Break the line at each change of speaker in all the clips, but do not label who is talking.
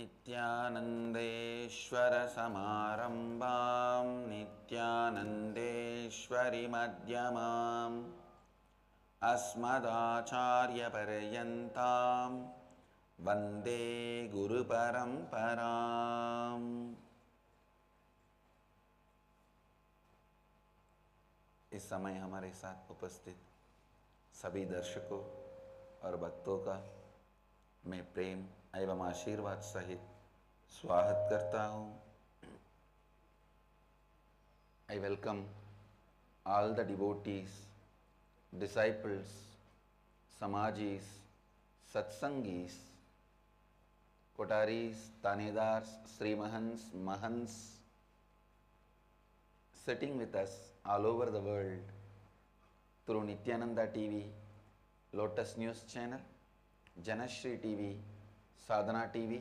नित्यानन्देश्वर समारम्भां नित्यानन्देश्वरि मध्यमाम् अस्मदाचार्यपर्यन्तां वन्दे गुरुपरम्पराम्। इस समय हमारे साथ उपस्थित सभी दर्शकों और भक्तों का मैं प्रेम एवं आशीर्वाद सहित स्वागत करता हूँ। I welcome all the devotees, disciples, samajis, satsangis, kotaris, tanedars, srimahans, mahants sitting with us all over the world through Nithyananda TV, Lotus News Channel, Janashri TV, Sadhana TV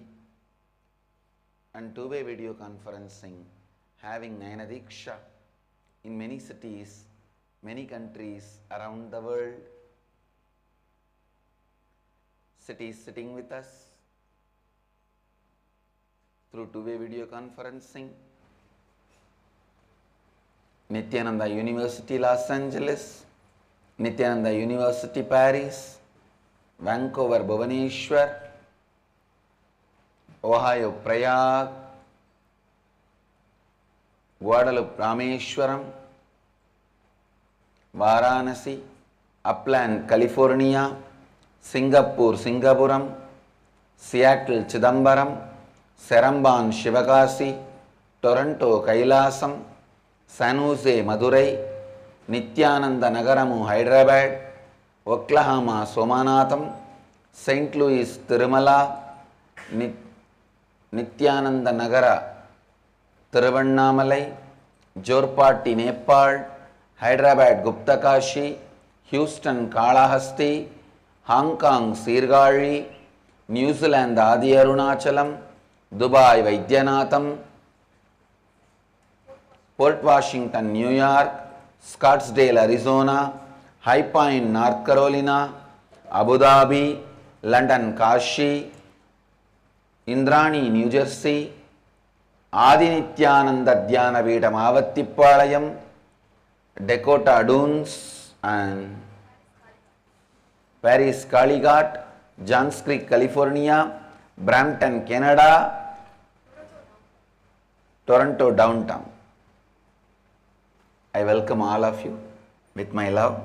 and two-way video conferencing, having Nayanadiksha in many cities, many countries around the world. Cities sitting with us through two-way video conferencing, Nithyananda University Los Angeles, Nithyananda University Paris, Vancouver Bhubaneswar, Ohio Prayag, Guadalupe Rameshwaram, Varanasi, Upland California, Singapore Singapuram, Seattle Chidambaram, Seremban Shivakasi, Toronto Kailasam, San Jose Madurai, Nithyananda Nagaramu Hyderabad, Oklahoma Somanatham, St. Louis Tirumala, Nithyananda Nagara Tiruvannamalai, Jorpati Nepal, Hyderabad Guptakashi, Houston Kalahasti, Hong Kong Sirgali, New Zealand Adi Arunachalam, Dubai Vaidyanatham, Port Washington New York, Scottsdale Arizona, High Point North Carolina, Abu Dhabi, London Kashi, Indrani New Jersey, Adi Nithyananda Dhyana Veedam Avattipalayam, Dakota Dunes and Paris Kalighat, Johns Creek California, Brampton Canada, Toronto Downtown. I welcome all of you with my love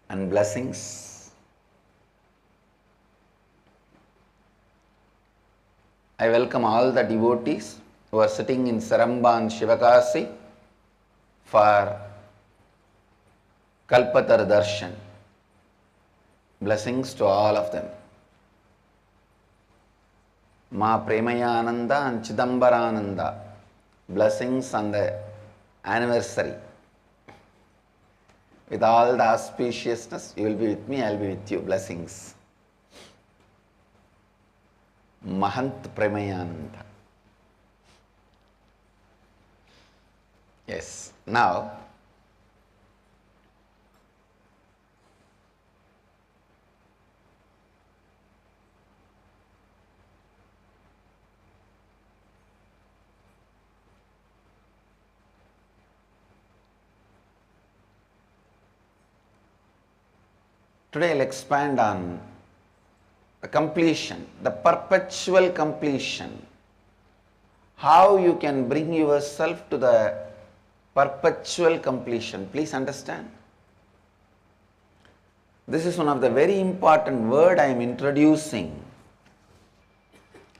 and blessings. I welcome all the devotees who are sitting in Seremban Shivakasi for Kalpatar Darshan. Blessings to all of them. Ma Premayananda and Chidambarananda. Blessings on the anniversary. With all the auspiciousness, you will be with me, I will be with you. Blessings. Mahant Premayananda. Yes, now today I will expand on the completion, the perpetual completion. How you can bring yourself to the perpetual completion. Please understand. This is one of the very important word I am introducing.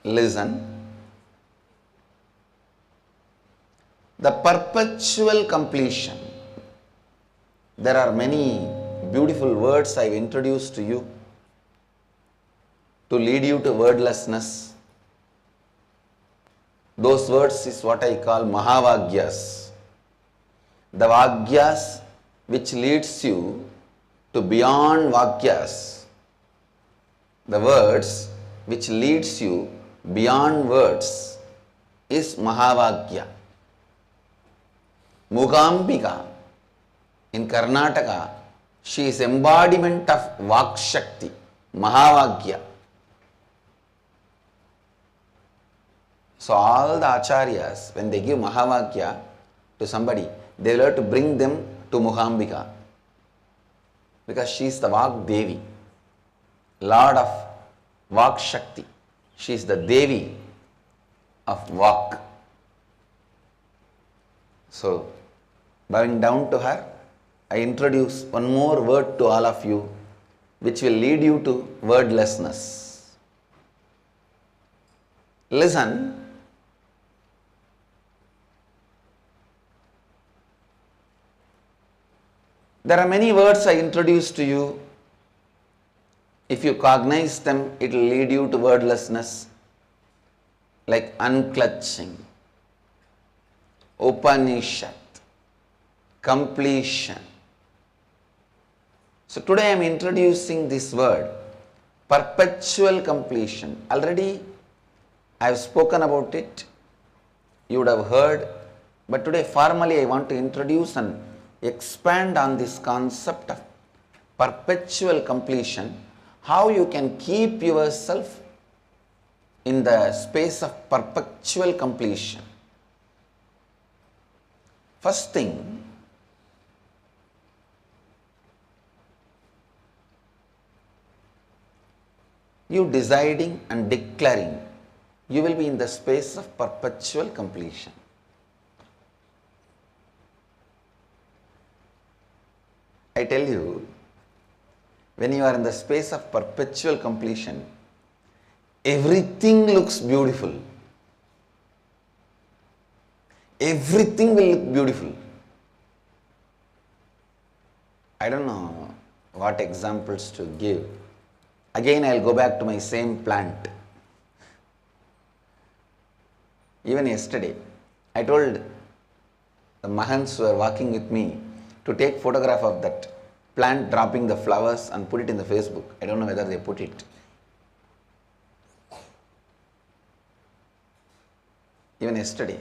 Listen. The perpetual completion. There are many beautiful words I have introduced to you to lead you to wordlessness. Those words is what I call Mahavagyas. The Vagyas which leads you to beyond Vagyas. The words which leads you beyond words is Mahavagya. Mugambika in Karnataka, she is embodiment of Vakshakti, Mahavagya. So all the acharyas, when they give Mahavakya to somebody, they will have to bring them to Muhambika, because she is the Vak Devi, Lord of Vak Shakti. She is the Devi of Vak. So, bowing down to her, I introduce one more word to all of you, which will lead you to wordlessness. Listen. There are many words I introduce to you. If you cognize them, it will lead you to wordlessness, like unclutching, Upanishad, completion. So today I am introducing this word, perpetual completion. Already I have spoken about it, you would have heard, but today formally I want to introduce and expand on this concept of perpetual completion, how you can keep yourself in the space of perpetual completion. First thing, you deciding and declaring, you will be in the space of perpetual completion. I tell you, when you are in the space of perpetual completion, everything looks beautiful. Everything will look beautiful. I don't know what examples to give. Again, I will go back to my same plant. Even yesterday, I told the Mahants who were walking with me to take photograph of that plant dropping the flowers and put it in the Facebook. I don't know whether they put it. Even yesterday.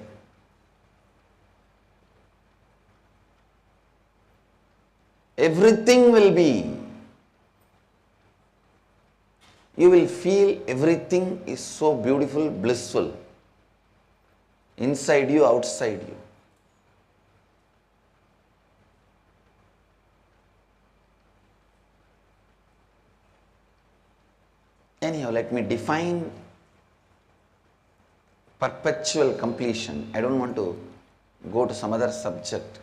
Everything will be. You will feel everything is so beautiful, blissful. Inside you, outside you. Anyhow, let me define perpetual completion. I don't want to go to some other subject.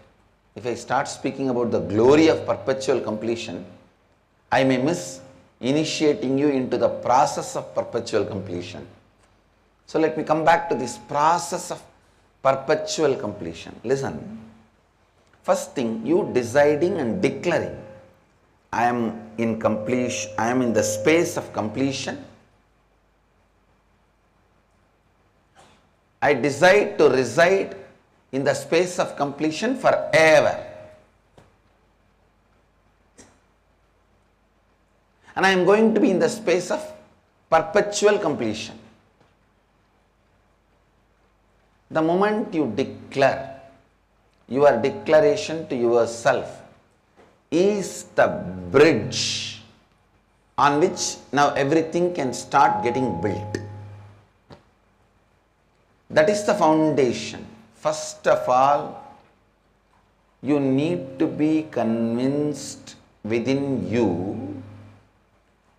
If I start speaking about the glory of perpetual completion, I may miss initiating you into the process of perpetual completion. So let me come back to this process of perpetual completion. Listen. First thing, you deciding and declaring, I am in completion, I am in the space of completion. I decide to reside in the space of completion forever. And I am going to be in the space of perpetual completion. The moment you declare, your declaration to yourself is the bridge on which now everything can start getting built. That is the foundation. First of all, you need to be convinced within you,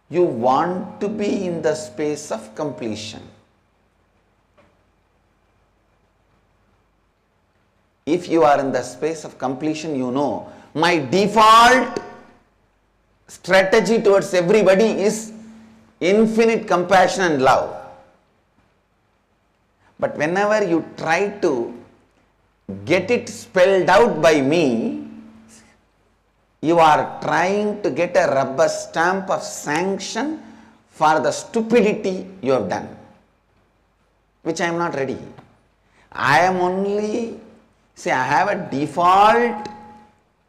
you want to be in the space of completion. If you are in the space of completion, you know, my default strategy towards everybody is infinite compassion and love. But whenever you try to get it spelled out by me, you are trying to get a rubber stamp of sanction for the stupidity you have done, which I am not ready. I am only, say, I have a default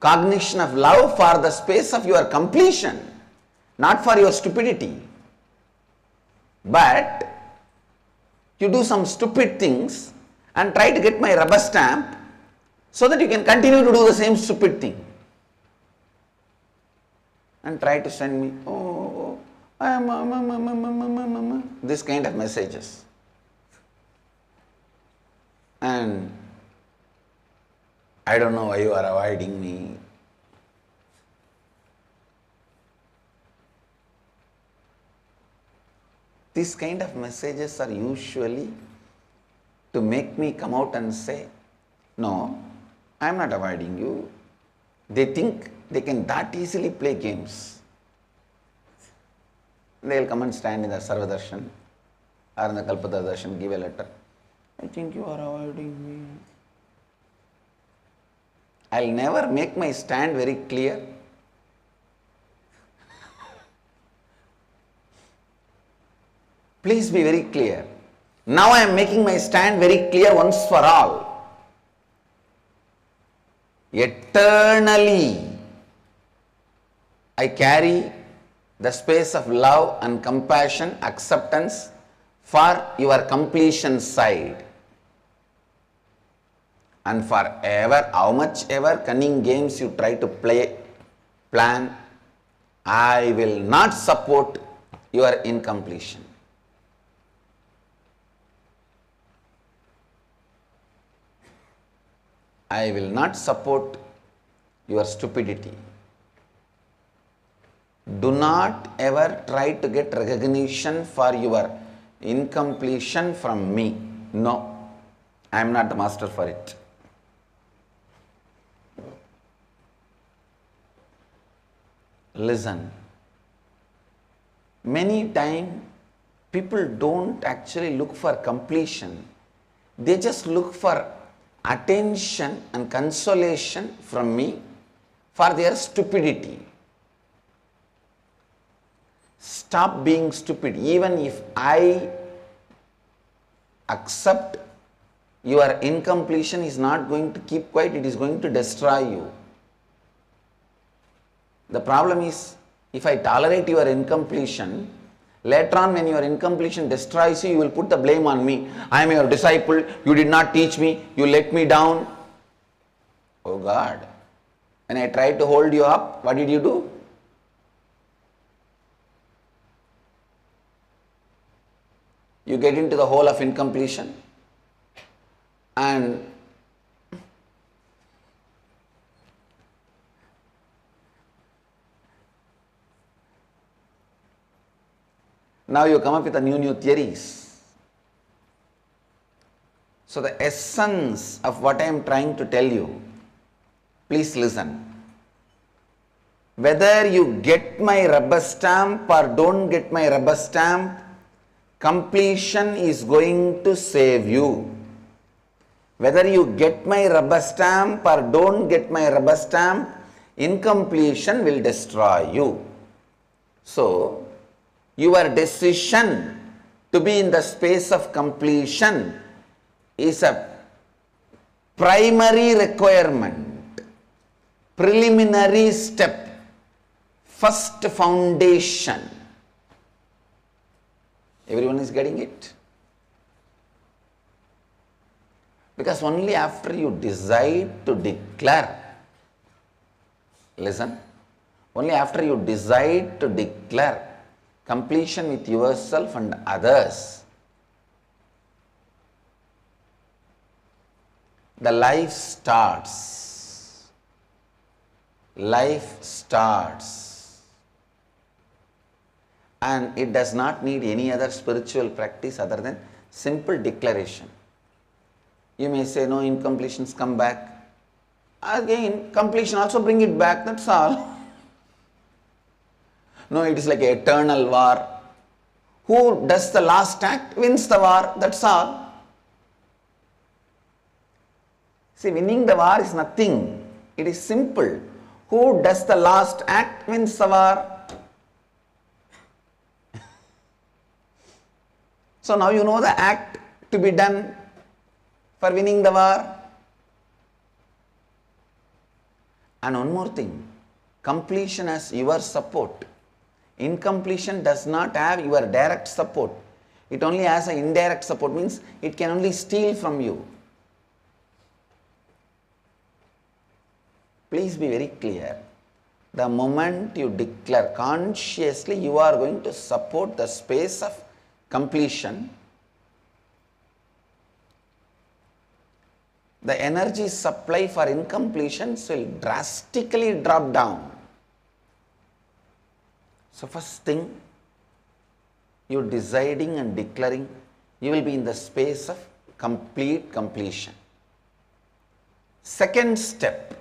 cognition of love for the space of your completion, not for your stupidity. But you do some stupid things and try to get my rubber stamp so that you can continue to do the same stupid thing. And try to send me, oh, I am, this kind of messages. And I don't know why you are avoiding me. These kind of messages are usually to make me come out and say, no, I am not avoiding you. They think they can that easily play games. They will come and stand in the Sarvadarshan or in the Kalpadarshan, give a letter. I think you are avoiding me. I will never make my stand very clear. Please be very clear. Now I am making my stand very clear once for all. Eternally, I carry the space of love and compassion, acceptance for your completion side. And forever, how much ever cunning games you try to plan, I will not support your incompletion. I will not support your stupidity. Do not ever try to get recognition for your incompletion from me. No, I am not the master for it. Listen. Many times people don't actually look for completion. They just look for attention and consolation from me for their stupidity. Stop being stupid. Even if I accept your incompletion is not going to keep quiet, it is going to destroy you. The problem is, if I tolerate your incompletion, later on when your incompletion destroys you, you will put the blame on me. I am your disciple, you did not teach me, you let me down. Oh God, when I tried to hold you up, what did you do? You get into the hole of incompletion and now you come up with new theories. So the essence of what I am trying to tell you, please listen. Whether you get my rubber stamp or don't get my rubber stamp, completion is going to save you. Whether you get my rubber stamp or don't get my rubber stamp, incompletion will destroy you. So, your decision to be in the space of completion is a primary requirement, preliminary step, first foundation. Everyone is getting it? Because only after you decide to declare, listen, only after you decide to declare completion with yourself and others, the life starts. Life starts. And it does not need any other spiritual practice other than simple declaration. You may say, no, incompletions come back. Again, completion also bring it back, that's all. No, it is like an eternal war. Who does the last act wins the war, that's all. See, winning the war is nothing. It is simple. Who does the last act wins the war. So now you know the act to be done for winning the war. And one more thing, completion has your support. Incompletion does not have your direct support. It only has an indirect support, means it can only steal from you. Please be very clear. The moment you declare consciously, you are going to support the space of completion. the energy supply for incompletions will drastically drop down. So first thing, you deciding and declaring, you will be in the space of complete completion. Second step,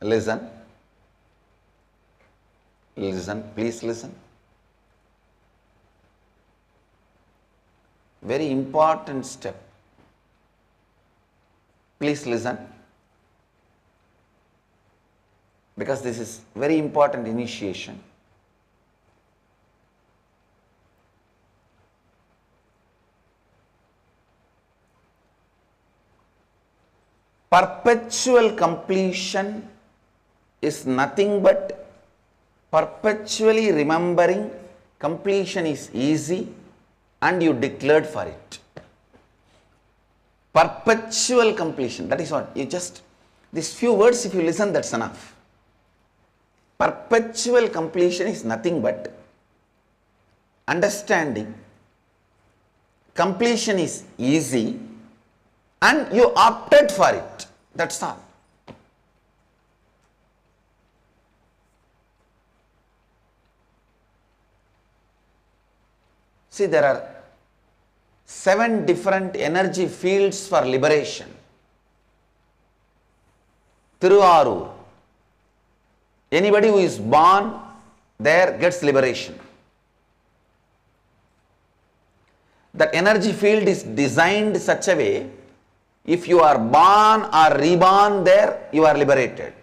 listen, please listen. Very important step. Please listen, because this is very important initiation. Perpetual completion is nothing but perpetually remembering completion is easy and you declared for it. Perpetual completion, that is what you just, these few words if you listen, that's enough. Perpetual completion is nothing but understanding completion is easy and you opted for it, that's all. See, there are 7 different energy fields for liberation. Tiruvarur. Anybody who is born there gets liberation. That energy field is designed such a way, if you are born or reborn there, you are liberated.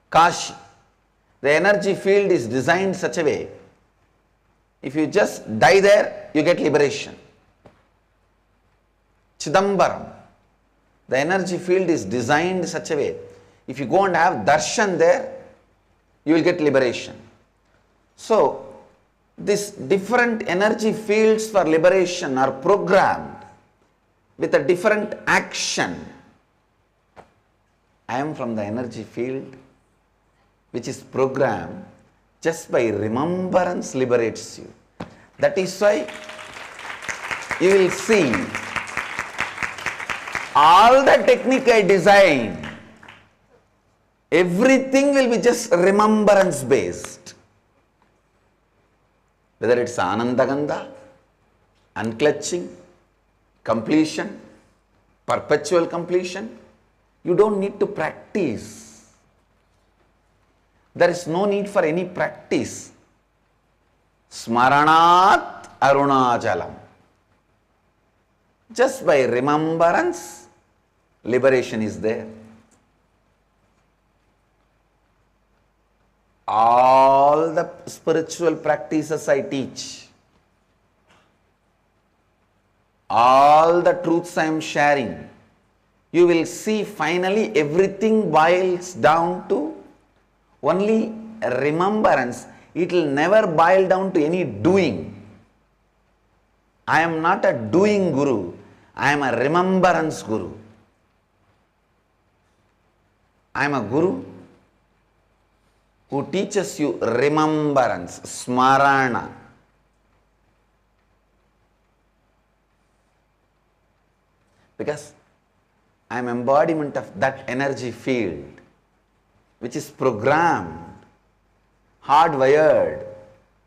Kashi. The energy field is designed such a way, if you just die there, you get liberation. Chidambaram. The energy field is designed such a way, if you go and have darshan there, you will get liberation. So, these different energy fields for liberation are programmed with a different action. I am from the energy field which is programmed just by remembrance liberates you. That is why you will see all the technique I design, everything will be just remembrance based. Whether it's Anandagandha, unclutching, completion, perpetual completion, you don't need to practice. There is no need for any practice. Smaranat Arunachalam. Just by remembrance, liberation is there. All the spiritual practices I teach, all the truths I am sharing, you will see finally everything boils down to only remembrance. It will never boil down to any doing. I am not a doing guru. I am a remembrance guru. I am a guru who teaches you remembrance, smarana. Because I am embodiment of that energy field which is programmed, hardwired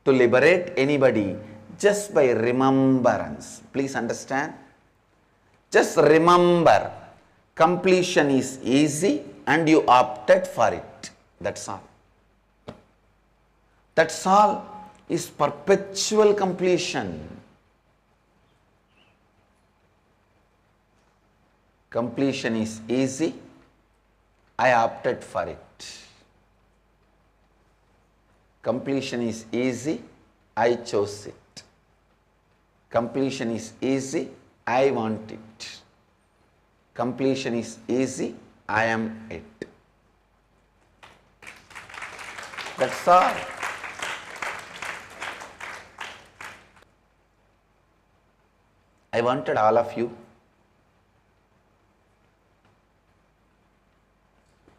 to liberate anybody just by remembrance. Please understand. Just remember, completion is easy and you opted for it. That's all. That's all is perpetual completion. Completion is easy. I opted for it. Completion is easy. I chose it. Completion is easy. I want it. Completion is easy. I am it. That's all. I wanted all of you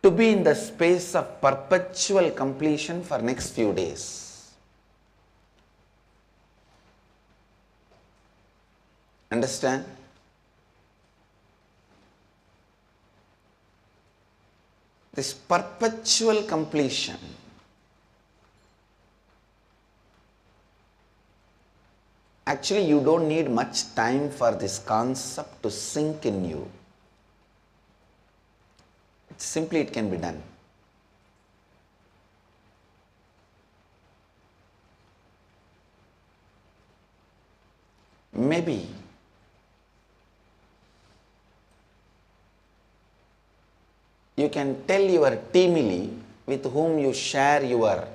to be in the space of perpetual completion for next few days. Understand? This perpetual completion actually you don't need much time for this concept to sink in you. Simply it can be done. Maybe you can tell your teamily with whom you share your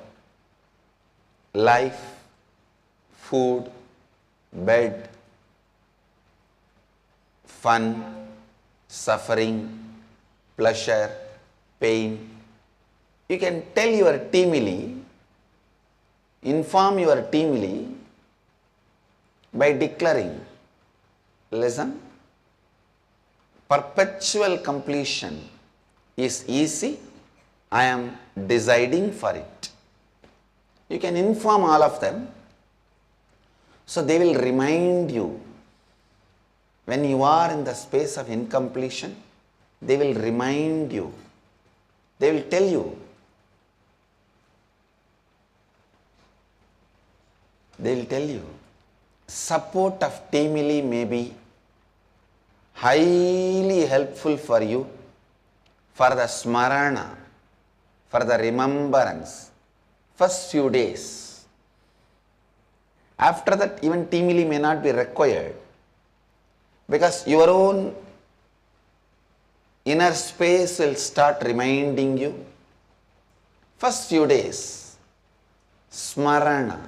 life, food, bed, fun, suffering, pleasure, pain. You can tell your teamily, inform your teamily by declaring, listen, perpetual completion is easy, I am deciding for it. You can inform all of them, so they will remind you when you are in the space of incompletion. They will remind you, they will tell you, support of teamily may be highly helpful for you for the smarana, for the remembrance, first few days. After that, even teamily may not be required, because your own inner space will start reminding you. First few days, smarana.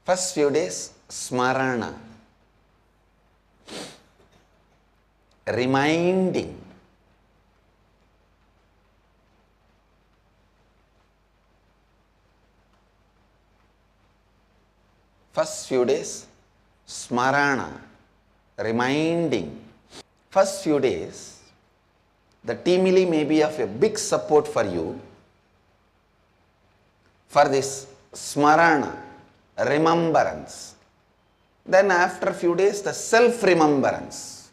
First few days, smarana. Reminding. First few days, smarana, reminding. First few days, the teamily may be of a big support for you for this smarana, remembrance. Then after a few days, the self-remembrance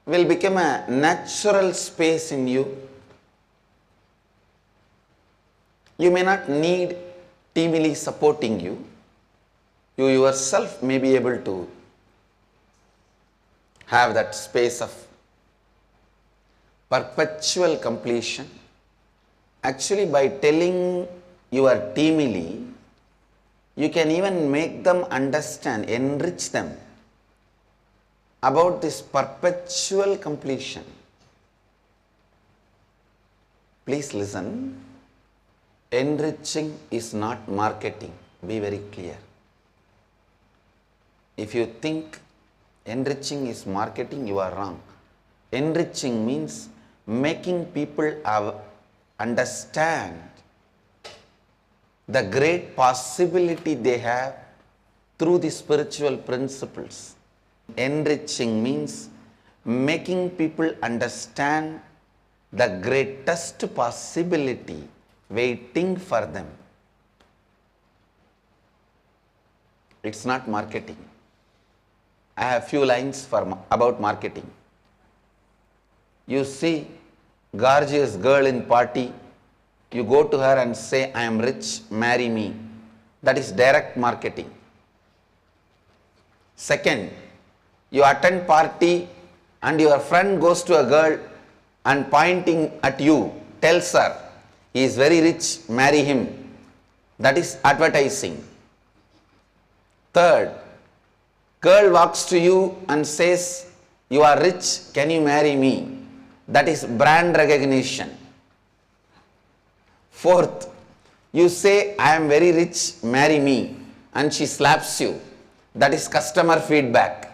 will become a natural space in you. You may not need teamily supporting you. You yourself may be able to have that space of perpetual completion. Actually, by telling your teamily, you can even make them understand, enrich them about this perpetual completion. Please listen. Enriching is not marketing. Be very clear. If you think enriching is marketing, you are wrong. Enriching means making people understand the great possibility they have through the spiritual principles. Enriching means making people understand the greatest possibility waiting for them. It's not marketing. I have few lines about marketing. You see gorgeous girl in party, you go to her and say, I am rich, marry me. That is direct marketing. Second, you attend party and your friend goes to a girl and pointing at you, tells her, he is very rich, marry him. That is advertising. Third, girl walks to you and says, you are rich, can you marry me? That is brand recognition. Fourth, you say, I am very rich, marry me, and she slaps you. That is customer feedback.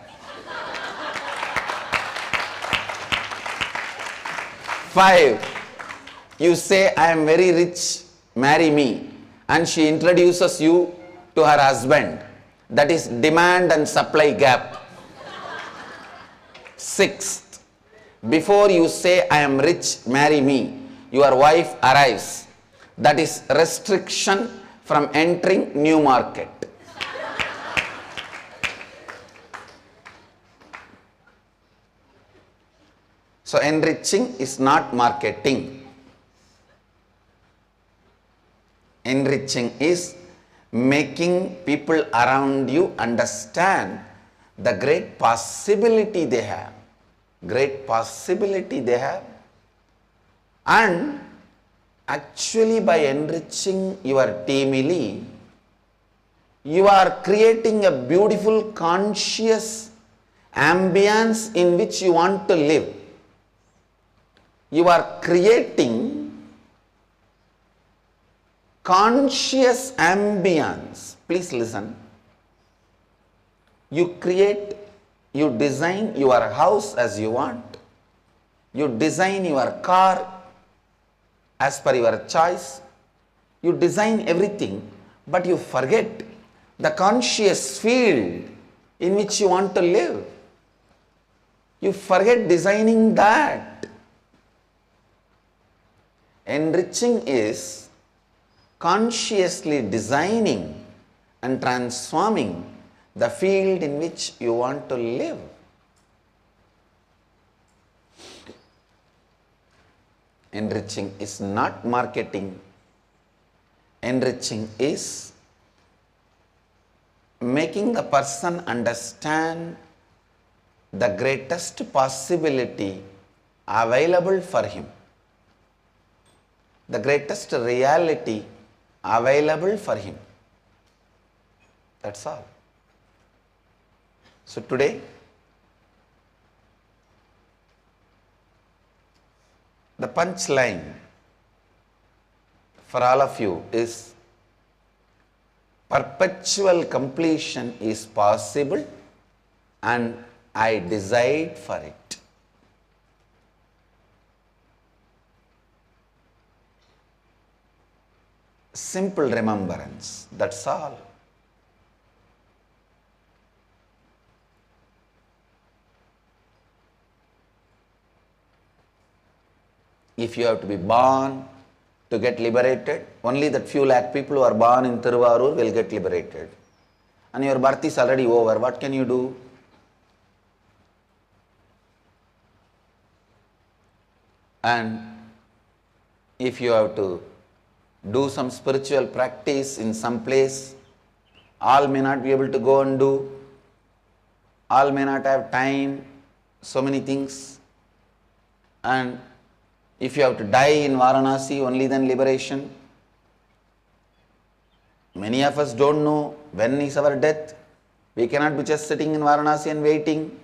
Five, you say, I am very rich, marry me, and she introduces you to her husband. That is demand and supply gap. Sixth, before you say, I am rich, marry me, your wife arrives. That is restriction from entering new market. So enriching is not marketing. Enriching is making people around you understand the great possibility they have. Great possibility they have. And actually by enriching your teamily, you are creating a beautiful conscious ambience in which you want to live. You are creating conscious ambience. Please listen. You design your house as you want. You design your car as per your choice. You design everything, but you forget the conscious field in which you want to live. You forget designing that. Enriching is consciously designing and transforming the field in which you want to live. Enriching is not marketing. Enriching is making the person understand the greatest possibility available for him. The greatest reality available for him. That's all. So today, the punchline for all of you is perpetual completion is possible and I decide for it. Simple remembrance, that's all. If you have to be born to get liberated, only that few lakh people who are born in Thiruvarur will get liberated. And your birth is already over, what can you do? And if you have to do some spiritual practice in some place, all may not be able to go and do, all may not have time, so many things. And if you have to die in Varanasi, only then liberation. Many of us don't know when is our death. We cannot be just sitting in Varanasi and waiting.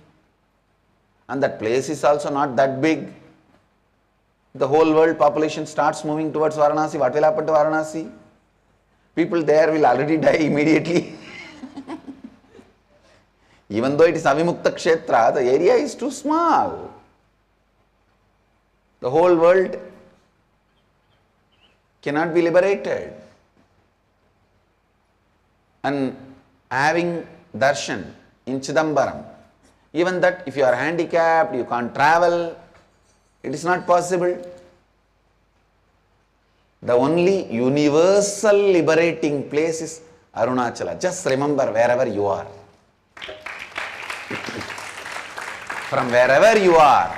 And that place is also not that big. The whole world population starts moving towards Varanasi. What will happen to Varanasi? People there will already die immediately. Even though it is Avimukta Kshetra, the area is too small. The whole world cannot be liberated. And having darshan in Chidambaram, even that if you are handicapped, you can't travel, it is not possible. The only universal liberating place is Arunachala. Just remember wherever you are. From wherever you are,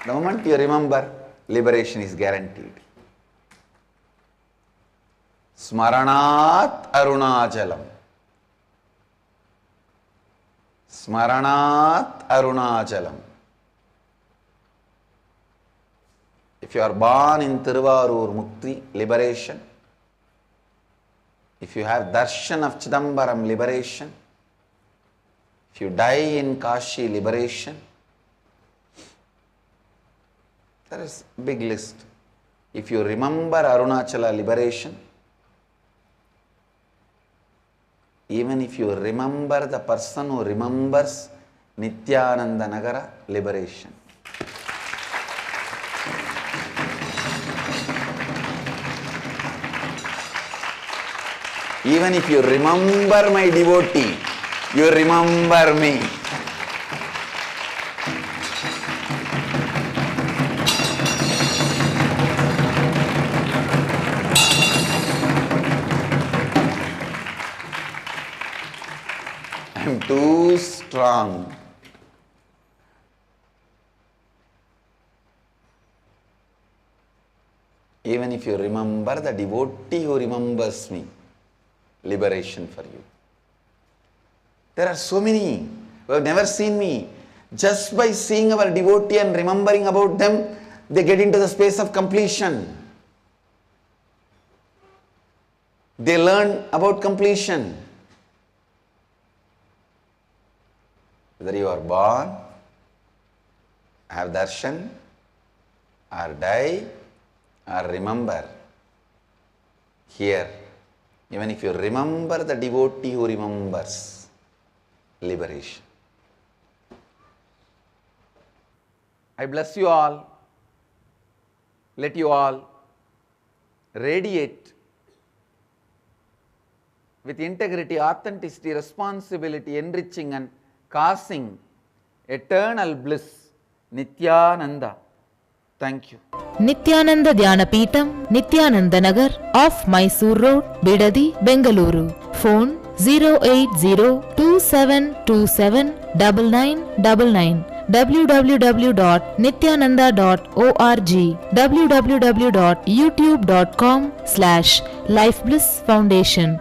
the moment you remember, liberation is guaranteed. Smaranat Arunachalam. Smaranat Arunachalam. If you are born in Thiruvarur, Mukti, liberation. If you have darshan of Chidambaram, liberation. If you die in Kashi, liberation. There is a big list. If you remember Arunachala, liberation. Even if you remember the person who remembers Nithyananda Nagara, liberation. Even if you remember my devotee, you remember me. strong. Even if you remember the devotee who remembers me, liberation for you. There are so many who have never seen me. Just by seeing our devotee and remembering about them, they get into the space of completion. They learn about completion. Whether you are born, have darshan, or die, or remember, here, even if you remember the devotee who remembers, liberation. I bless you all. Let you all radiate with integrity, authenticity, responsibility, enriching and causing eternal bliss. Nithyananda. Thank you.
Nithyananda Dhyanapitham, Nithyananda Nagar, off Mysore Road, Bidadi, Bengaluru. Phone 08027279999. www.nithyananda.org. www.youtube.com/Life Bliss Foundation.